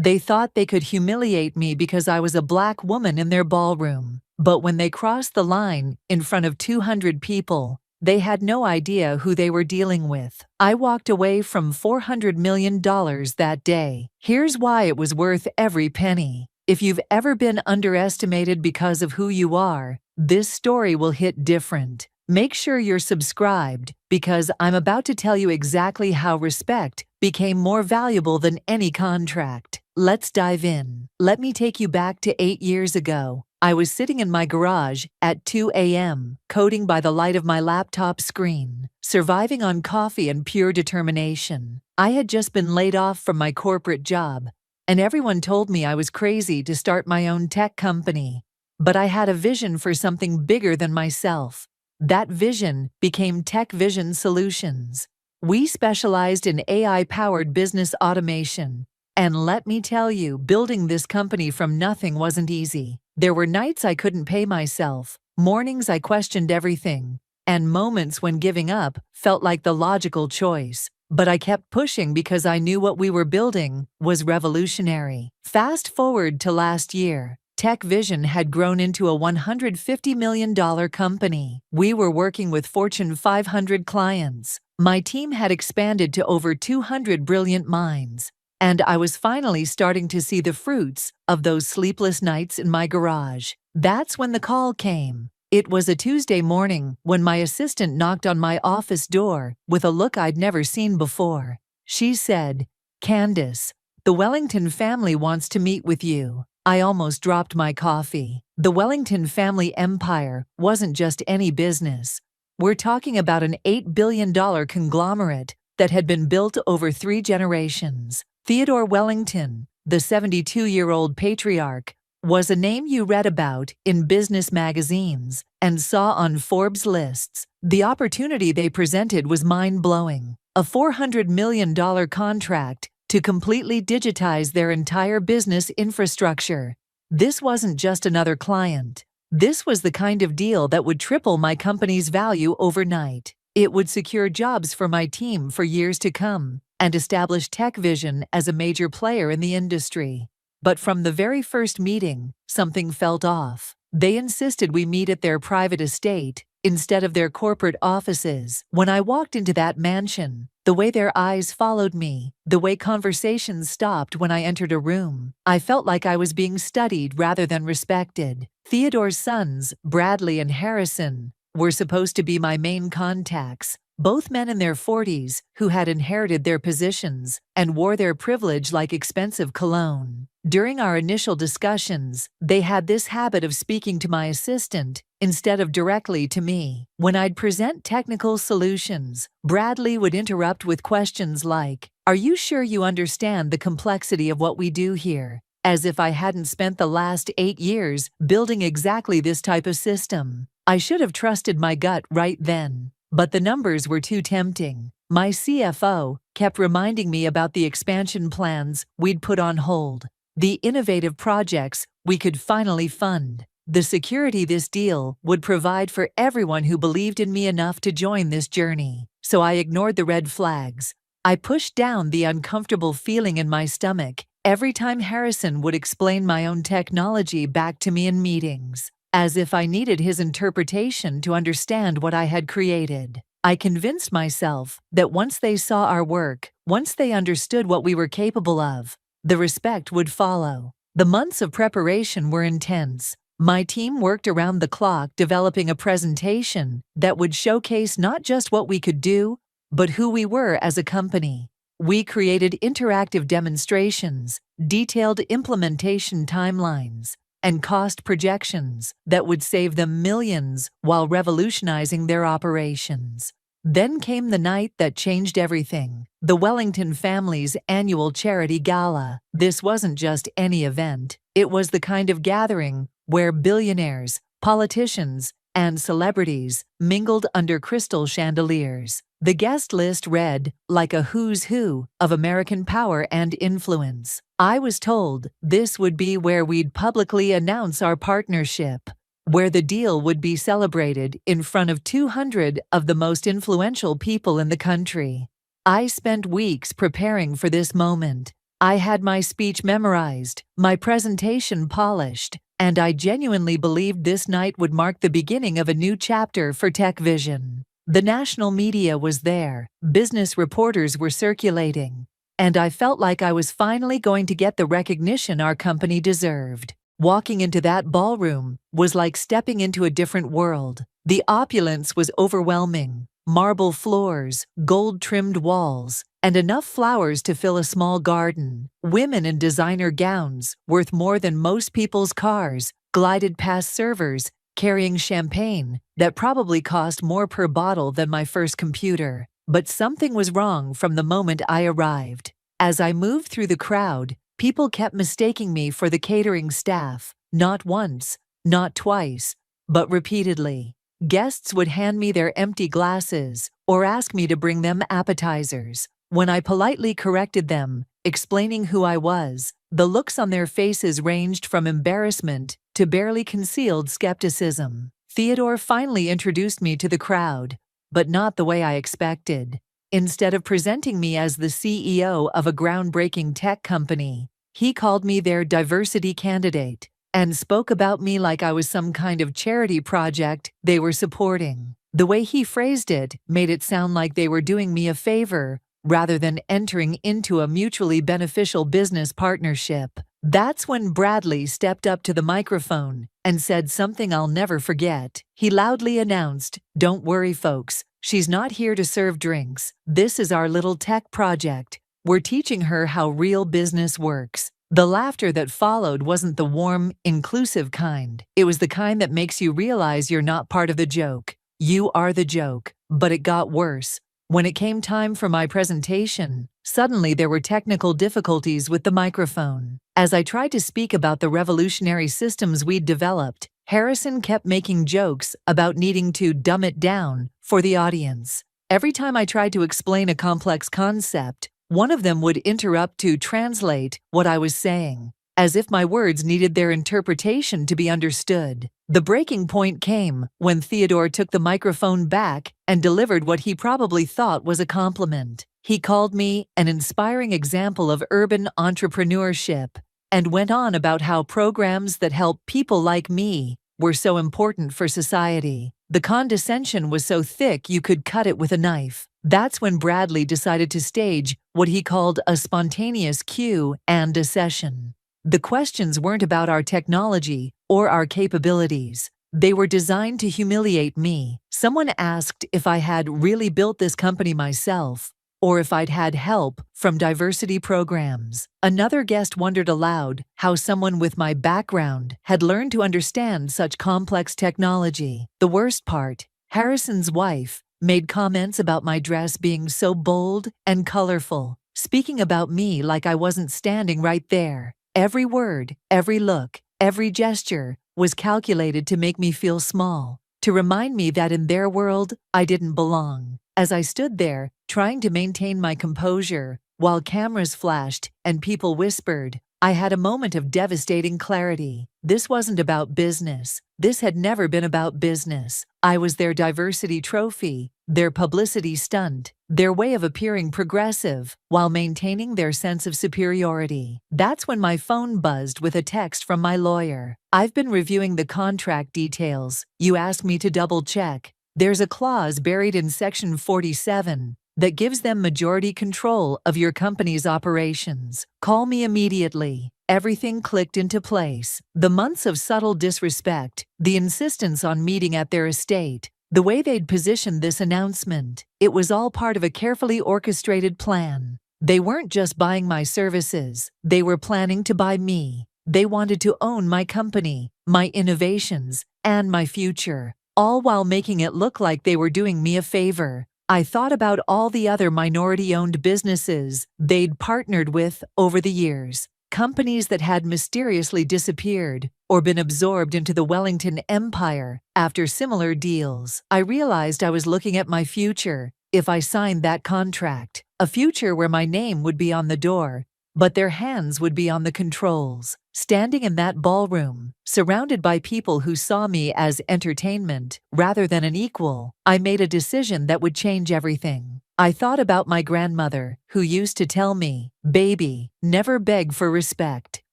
They thought they could humiliate me because I was a black woman in their ballroom. But when they crossed the line in front of 200 people, they had no idea who they were dealing with. I walked away from $400 million that day. Here's why it was worth every penny. If you've ever been underestimated because of who you are, this story will hit different. Make sure you're subscribed, because I'm about to tell you exactly how respect became more valuable than any contract. Let's dive in. Let me take you back to 8 years ago. I was sitting in my garage at 2 a.m., coding by the light of my laptop screen, surviving on coffee and pure determination. I had just been laid off from my corporate job, and everyone told me I was crazy to start my own tech company. But I had a vision for something bigger than myself. That vision became Tech Vision Solutions. We specialized in AI-powered business automation. And let me tell you, building this company from nothing wasn't easy. There were nights I couldn't pay myself, mornings I questioned everything, and moments when giving up felt like the logical choice. But I kept pushing because I knew what we were building was revolutionary. Fast forward to last year. Tech Vision had grown into a $150 million company. We were working with Fortune 500 clients. My team had expanded to over 200 brilliant minds. And I was finally starting to see the fruits of those sleepless nights in my garage. That's when the call came. It was a Tuesday morning when my assistant knocked on my office door with a look I'd never seen before. She said, "Candace, the Wellington family wants to meet with you." I almost dropped my coffee. The Wellington family empire wasn't just any business. We're talking about an $8 billion conglomerate that had been built over 3 generations. Theodore Wellington, the 72-year-old patriarch, was a name you read about in business magazines and saw on Forbes lists. The opportunity they presented was mind-blowing. A $400 million contract to completely digitize their entire business infrastructure. This wasn't just another client. This was the kind of deal that would triple my company's value overnight. It would secure jobs for my team for years to come and establish Tech Vision as a major player in the industry. But from the very first meeting, something felt off. They insisted we meet at their private estate instead of their corporate offices. When I walked into that mansion, the way their eyes followed me, the way conversations stopped when I entered a room, I felt like I was being studied rather than respected. Theodore's sons, Bradley and Harrison, were supposed to be my main contacts, both men in their 40s who had inherited their positions and wore their privilege like expensive cologne. During our initial discussions, they had this habit of speaking to my assistant instead of directly to me. When I'd present technical solutions, Bradley would interrupt with questions like, "Are you sure you understand the complexity of what we do here?" As if I hadn't spent the last 8 years building exactly this type of system. I should have trusted my gut right then. But the numbers were too tempting. My CFO kept reminding me about the expansion plans we'd put on hold, the innovative projects we could finally fund, the security this deal would provide for everyone who believed in me enough to join this journey. So I ignored the red flags. I pushed down the uncomfortable feeling in my stomach every time Harrison would explain my own technology back to me in meetings, as if I needed his interpretation to understand what I had created. I convinced myself that once they saw our work, once they understood what we were capable of, the respect would follow. The months of preparation were intense. My team worked around the clock developing a presentation that would showcase not just what we could do, but who we were as a company. We created interactive demonstrations, detailed implementation timelines, and cost projections that would save them millions while revolutionizing their operations. Then came the night that changed everything, the Wellington family's annual charity gala. This wasn't just any event. It was the kind of gathering where billionaires, politicians, and celebrities mingled under crystal chandeliers. The guest list read like a who's who of American power and influence. I was told this would be where we'd publicly announce our partnership, where the deal would be celebrated in front of 200 of the most influential people in the country. I spent weeks preparing for this moment, I had my speech memorized, my presentation polished, and I genuinely believed this night would mark the beginning of a new chapter for Tech Vision. The national media was there, business reporters were circulating, and I felt like I was finally going to get the recognition our company deserved. Walking into that ballroom was like stepping into a different world. The opulence was overwhelming. Marble floors, gold-trimmed walls, and enough flowers to fill a small garden. Women in designer gowns, worth more than most people's cars, glided past servers, carrying champagne that probably cost more per bottle than my first computer. But something was wrong from the moment I arrived. As I moved through the crowd, people kept mistaking me for the catering staff, not once, not twice, but repeatedly. Guests would hand me their empty glasses or ask me to bring them appetizers. When I politely corrected them, explaining who I was, the looks on their faces ranged from embarrassment to barely concealed skepticism. Theodore finally introduced me to the crowd, but not the way I expected. Instead of presenting me as the CEO of a groundbreaking tech company, he called me their diversity candidate and spoke about me like I was some kind of charity project they were supporting. The way he phrased it made it sound like they were doing me a favor rather than entering into a mutually beneficial business partnership. That's when Bradley stepped up to the microphone and said something I'll never forget. He loudly announced, "Don't worry, folks. She's not here to serve drinks. This is our little tech project. We're teaching her how real business works." The laughter that followed wasn't the warm, inclusive kind. It was the kind that makes you realize you're not part of the joke. You are the joke. But it got worse. When it came time for my presentation, suddenly there were technical difficulties with the microphone. As I tried to speak about the revolutionary systems we'd developed, Harrison kept making jokes about needing to dumb it down for the audience. Every time I tried to explain a complex concept, one of them would interrupt to translate what I was saying, as if my words needed their interpretation to be understood. The breaking point came when Theodore took the microphone back and delivered what he probably thought was a compliment. He called me an inspiring example of urban entrepreneurship and went on about how programs that help people like me were so important for society. The condescension was so thick you could cut it with a knife. That's when Bradley decided to stage what he called a spontaneous Q&A session. The questions weren't about our technology or our capabilities. They were designed to humiliate me. Someone asked if I had really built this company myself, or if I'd had help from diversity programs. Another guest wondered aloud how someone with my background had learned to understand such complex technology. The worst part, Harrison's wife made comments about my dress being so bold and colorful, speaking about me like I wasn't standing right there. Every word, every look, every gesture was calculated to make me feel small, to remind me that in their world, I didn't belong. As I stood there, trying to maintain my composure, while cameras flashed and people whispered, I had a moment of devastating clarity. This wasn't about business. This had never been about business. I was their diversity trophy, their publicity stunt, their way of appearing progressive while maintaining their sense of superiority. That's when my phone buzzed with a text from my lawyer. "I've been reviewing the contract details. You asked me to double-check. There's a clause buried in Section 47 that gives them majority control of your company's operations. Call me immediately." Everything clicked into place. The months of subtle disrespect, the insistence on meeting at their estate, the way they'd positioned this announcement, it was all part of a carefully orchestrated plan. They weren't just buying my services, they were planning to buy me. They wanted to own my company, my innovations, and my future, all while making it look like they were doing me a favor. I thought about all the other minority-owned businesses they'd partnered with over the years, companies that had mysteriously disappeared or been absorbed into the Wellington empire after similar deals. I realized I was looking at my future if I signed that contract, a future where my name would be on the door, but their hands would be on the controls. Standing in that ballroom, surrounded by people who saw me as entertainment rather than an equal, I made a decision that would change everything. I thought about my grandmother, who used to tell me, "Baby, never beg for respect.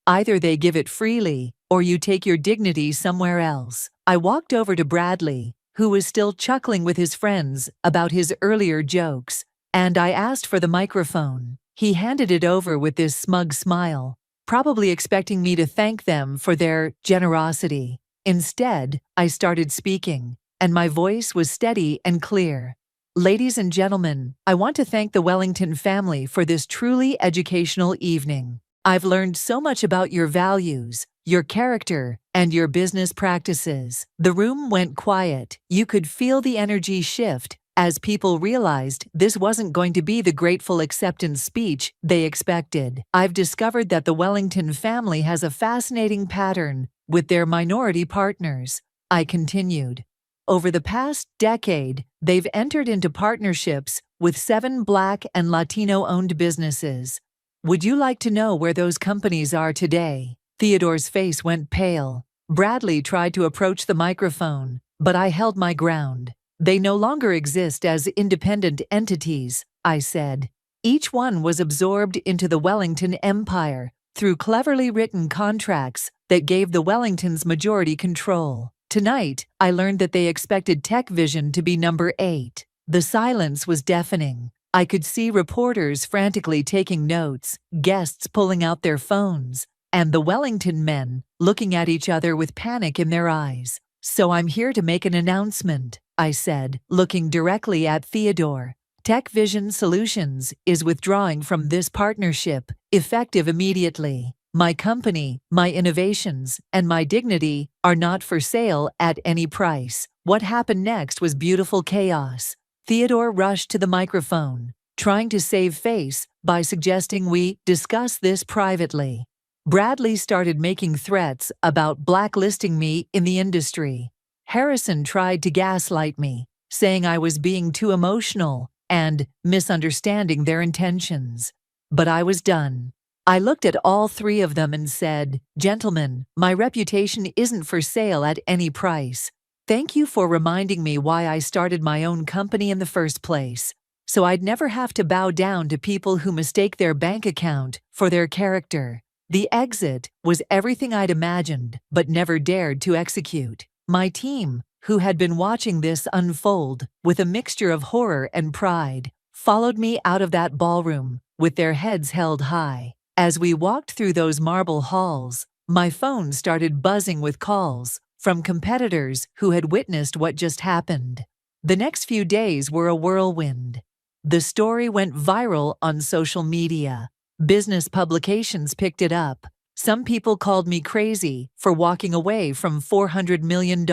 Either they give it freely, or you take your dignity somewhere else." I walked over to Bradley, who was still chuckling with his friends about his earlier jokes, and I asked for the microphone. He handed it over with this smug smile, probably expecting me to thank them for their generosity. Instead, I started speaking, and my voice was steady and clear. "Ladies and gentlemen, I want to thank the Wellington family for this truly educational evening. I've learned so much about your values, your character, and your business practices." The room went quiet. You could feel the energy shift as people realized this wasn't going to be the grateful acceptance speech they expected. "I've discovered that the Wellington family has a fascinating pattern with their minority partners," I continued. "Over the past decade, they've entered into partnerships with 7 Black and Latino-owned businesses. Would you like to know where those companies are today?" Theodore's face went pale. Bradley tried to approach the microphone, but I held my ground. "They no longer exist as independent entities," I said. "Each one was absorbed into the Wellington empire through cleverly written contracts that gave the Wellingtons majority control. Tonight, I learned that they expected Tech Vision to be number 8. The silence was deafening. I could see reporters frantically taking notes, guests pulling out their phones, and the Wellington men looking at each other with panic in their eyes. "So I'm here to make an announcement," I said, looking directly at Theodore. "Tech Vision Solutions is withdrawing from this partnership, effective immediately. My company, my innovations, and my dignity are not for sale at any price." What happened next was beautiful chaos. Theodore rushed to the microphone, trying to save face by suggesting we discuss this privately. Bradley started making threats about blacklisting me in the industry. Harrison tried to gaslight me, saying I was being too emotional and misunderstanding their intentions. But I was done. I looked at all 3 of them and said, "Gentlemen, my reputation isn't for sale at any price. Thank you for reminding me why I started my own company in the first place, so I'd never have to bow down to people who mistake their bank account for their character." The exit was everything I'd imagined but never dared to execute. My team, who had been watching this unfold with a mixture of horror and pride, followed me out of that ballroom with their heads held high. As we walked through those marble halls, my phone started buzzing with calls from competitors who had witnessed what just happened. The next few days were a whirlwind. The story went viral on social media. Business publications picked it up. Some people called me crazy for walking away from $400 million.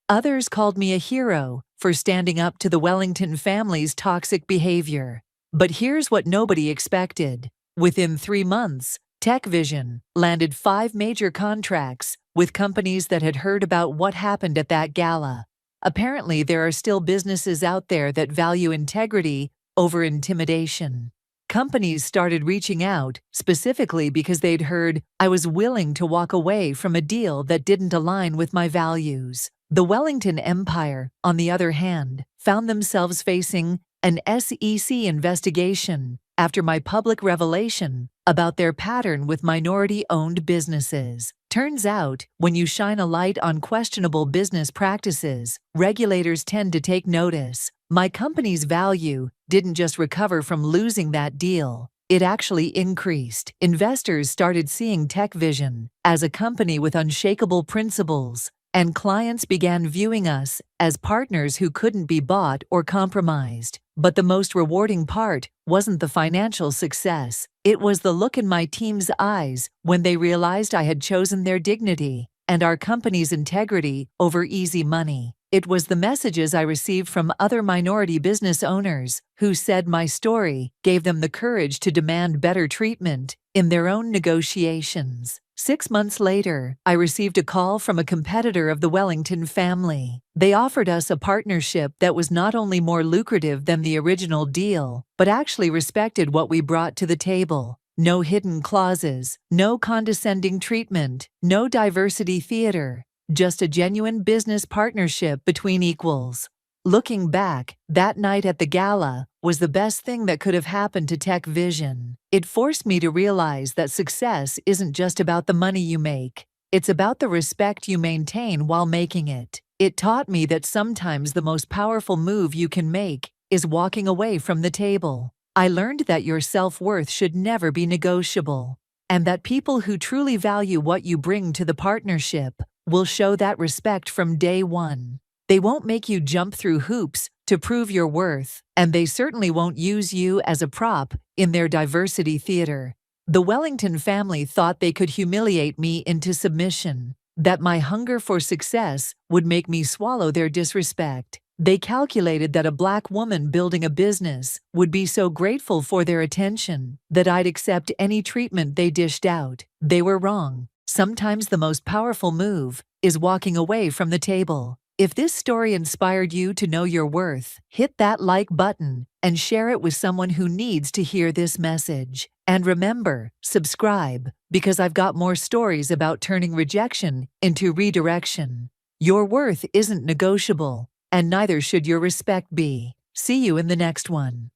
Others called me a hero for standing up to the Wellington family's toxic behavior. But here's what nobody expected. Within 3 months, Tech Vision landed 5 major contracts with companies that had heard about what happened at that gala. Apparently, there are still businesses out there that value integrity over intimidation. Companies started reaching out specifically because they'd heard I was willing to walk away from a deal that didn't align with my values. The Wellington Empire, on the other hand, found themselves facing an SEC investigation after my public revelation about their pattern with minority-owned businesses. Turns out, when you shine a light on questionable business practices, regulators tend to take notice. My company's value didn't just recover from losing that deal, it actually increased. Investors started seeing Tech Vision as a company with unshakable principles, and clients began viewing us as partners who couldn't be bought or compromised. But the most rewarding part wasn't the financial success. It was the look in my team's eyes when they realized I had chosen their dignity and our company's integrity over easy money. It was the messages I received from other minority business owners who said my story gave them the courage to demand better treatment in their own negotiations. 6 months later, I received a call from a competitor of the Wellington family. They offered us a partnership that was not only more lucrative than the original deal, but actually respected what we brought to the table. No hidden clauses, no condescending treatment, no diversity theater, just a genuine business partnership between equals. Looking back, that night at the gala was the best thing that could have happened to Tech Vision. It forced me to realize that success isn't just about the money you make. It's about the respect you maintain while making it. It taught me that sometimes the most powerful move you can make is walking away from the table. I learned that your self-worth should never be negotiable, and that people who truly value what you bring to the partnership will show that respect from day one. They won't make you jump through hoops to prove your worth, and they certainly won't use you as a prop in their diversity theater. The Wellington family thought they could humiliate me into submission, that my hunger for success would make me swallow their disrespect. They calculated that a Black woman building a business would be so grateful for their attention that I'd accept any treatment they dished out. They were wrong. Sometimes the most powerful move is walking away from the table. If this story inspired you to know your worth, hit that like button and share it with someone who needs to hear this message. And remember, subscribe, because I've got more stories about turning rejection into redirection. Your worth isn't negotiable, and neither should your respect be. See you in the next one.